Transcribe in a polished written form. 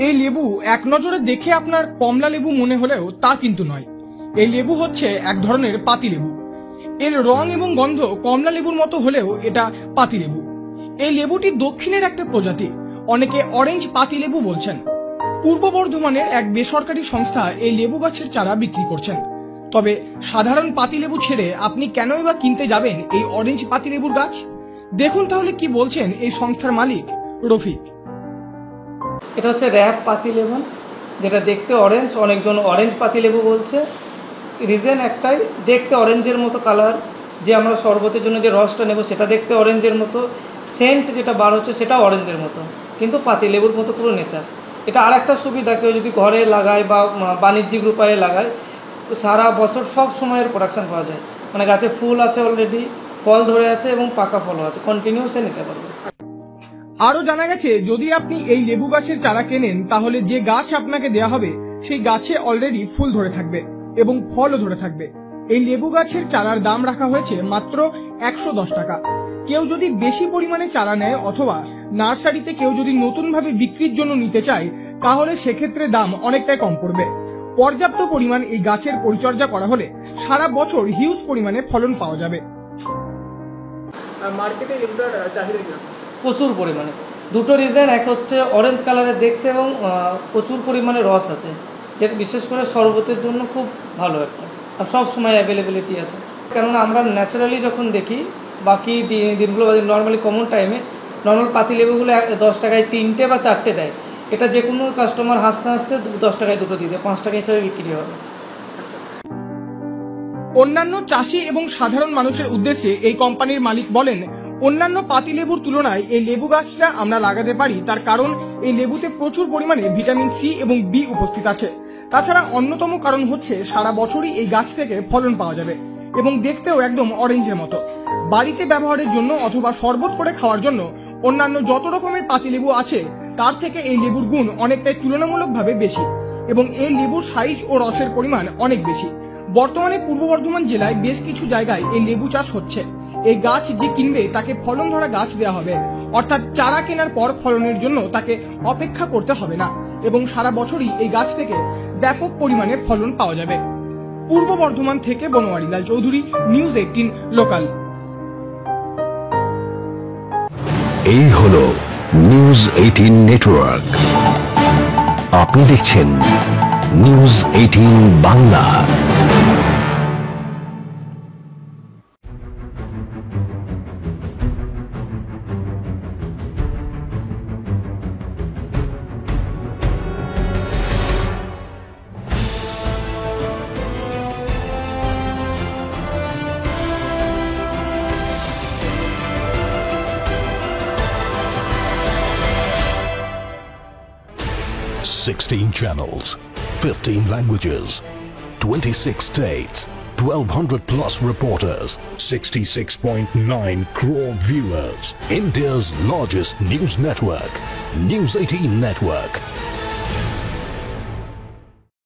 এই লেবু এক নজরে দেখে আপনার কমলা লেবু মনে হলেও তা কিন্তু নয়। এই লেবু হচ্ছে এক ধরনের পাতি লেবু। এর রং এবং গন্ধ কমলা লেবুর মতো হলেও এটা পাতি লেবু। এই লেবুটি দক্ষিণের একটা প্রজাতি, অনেকে অরেঞ্জ পাতি লেবু বলছেন। পূর্ব বর্ধমানের এক বেসরকারি সংস্থা এই লেবু গাছের চারা বিক্রি করছেন। তবে সাধারণ পাতি লেবু ছেড়ে আপনি কেনই বা কিনতে যাবেন এই অরেঞ্জ পাতি লেবুর গাছ? দেখুন তাহলে কি বলছেন এই সংস্থার মালিক রফিক। এটা হচ্ছে র্যাপ পাতি লেবু, যেটা দেখতে অরেঞ্জ, অনেকজন অরেঞ্জ পাতি লেবু বলছে। রিজন একটাই, দেখতে অরেঞ্জের মতো কালার, যে আমরা শরবতের জন্য যে রসটা নেব সেটা দেখতে অরেঞ্জের মতো, সেন্ট যেটা বার হচ্ছে সেটা অরেঞ্জের মতো, কিন্তু পাতি লেবুর মতো পুরো নেচার। এটা আর একটা সুবিধা, কেউ যদি ঘরে লাগায় বা বাণিজ্যিক রূপায় লাগায় তো সারা বছর সব সময়ের প্রোডাকশান পাওয়া যায়। মানে গাছে ফুল আছে অলরেডি, ফল ধরে আছে এবং পাকা ফলও আছে, কন্টিনিউসে নিতে পারবে। আরো জানা গেছে, যদি আপনি এই লেবু গাছের চারা কেনেন তাহলে যে গাছ আপনাকে দেয়া হবে সেই গাছে অলরেডি ফুল ধরে থাকবে এবং ফলও ধরে থাকবে। এই লেবু গাছের চারার দাম রাখা হয়েছে মাত্র 110 টাকা। কেউ যদি বেশি পরিমাণে চারা নেয় অথবা নার্সারিতে কেউ যদি নতুন ভাবে বিক্রির জন্য নিতে চায় তাহলে সেক্ষেত্রে দাম অনেকটাই কম পড়বে। পর্যাপ্ত পরিমাণ এই গাছের পরিচর্যা করা হলে সারা বছর হিউজ পরিমাণে ফলন পাওয়া যাবে। মার্কেটে এগুলোর চাহিদা কিরকম? প্রচুর পরিমাণে। দুটো রিজন, এক হচ্ছে অরেঞ্জ কালারের দেখতে এবং প্রচুর পরিমাণে রস আছে, যেটা বিশেষ করে শরবতের জন্য খুব ভালো একটা, আর সব সময় অ্যাভেলেবিলিটি আছে। কেননা আমরা ন্যাচারালি যখন দেখি বাকি দিনগুলো নর্মালি কমন টাইমে নর্মাল পাতি লেবুগুলো 10 টাকায় 3টে বা 4টে দেয়। এটা যে কোনো কাস্টমার হাসতে হাসতে 10 টাকায় দুটো দিয়ে দেয়, 5 টাকা হিসাবে বিক্রি হবে। অন্যান্য চাষি এবং সাধারণ মানুষের উদ্দেশ্যে এই কোম্পানির মালিক বলেন, অন্যান্য পাতি লেবুর তুলনায় এই লেবু গাছটা আমরা লাগাতে পারি তার কারণ এই লেবুতে প্রচুর পরিমাণে ভিটামিন সি এবং বি উপস্থিত আছে। তাছাড়া অন্যতম কারণ হচ্ছে সারা বছরই এই গাছ থেকে ফলন পাওয়া যাবে এবং দেখতেও একদম অরেঞ্জের মতো। বাড়িতে ব্যবহারের জন্য অথবা শরবত করে খাওয়ার জন্য অন্যান্য যত রকমের পাতি লেবু আছে তার থেকে এই লেবুর গুণ অনেকটাই তুলনামূলকভাবে বেশি এবং এই লেবুর সাইজ ও রসের পরিমাণ অনেক বেশি। বর্তমানে পূর্ব বর্ধমান জেলায় বেশ কিছু জায়গায় এই লেবু চাষ হচ্ছে। এই গাছ যে কিনবে তাকে ফলন ধরা গাছ দেওয়া হবে, অর্থাৎ চারা কেনার পর ফলনের জন্য তাকে অপেক্ষা করতে হবে না এবং সারা বছরই এই গাছ থেকে ব্যাপক পরিমাণে ফলন পাওয়া যাবে। পূর্ব বর্ধমান থেকে বনোয়ারিলাল চৌধুরী, নিউজ 18 লোকাল। এই হলো নিউজ 18 নেটওয়ার্ক। আপনি দেখছেন news 18 Bangla. Sixteen channels, 15 languages, 26 states, 1,200 plus reporters, 66.9 crore viewers. India's largest news network, News 18 Network.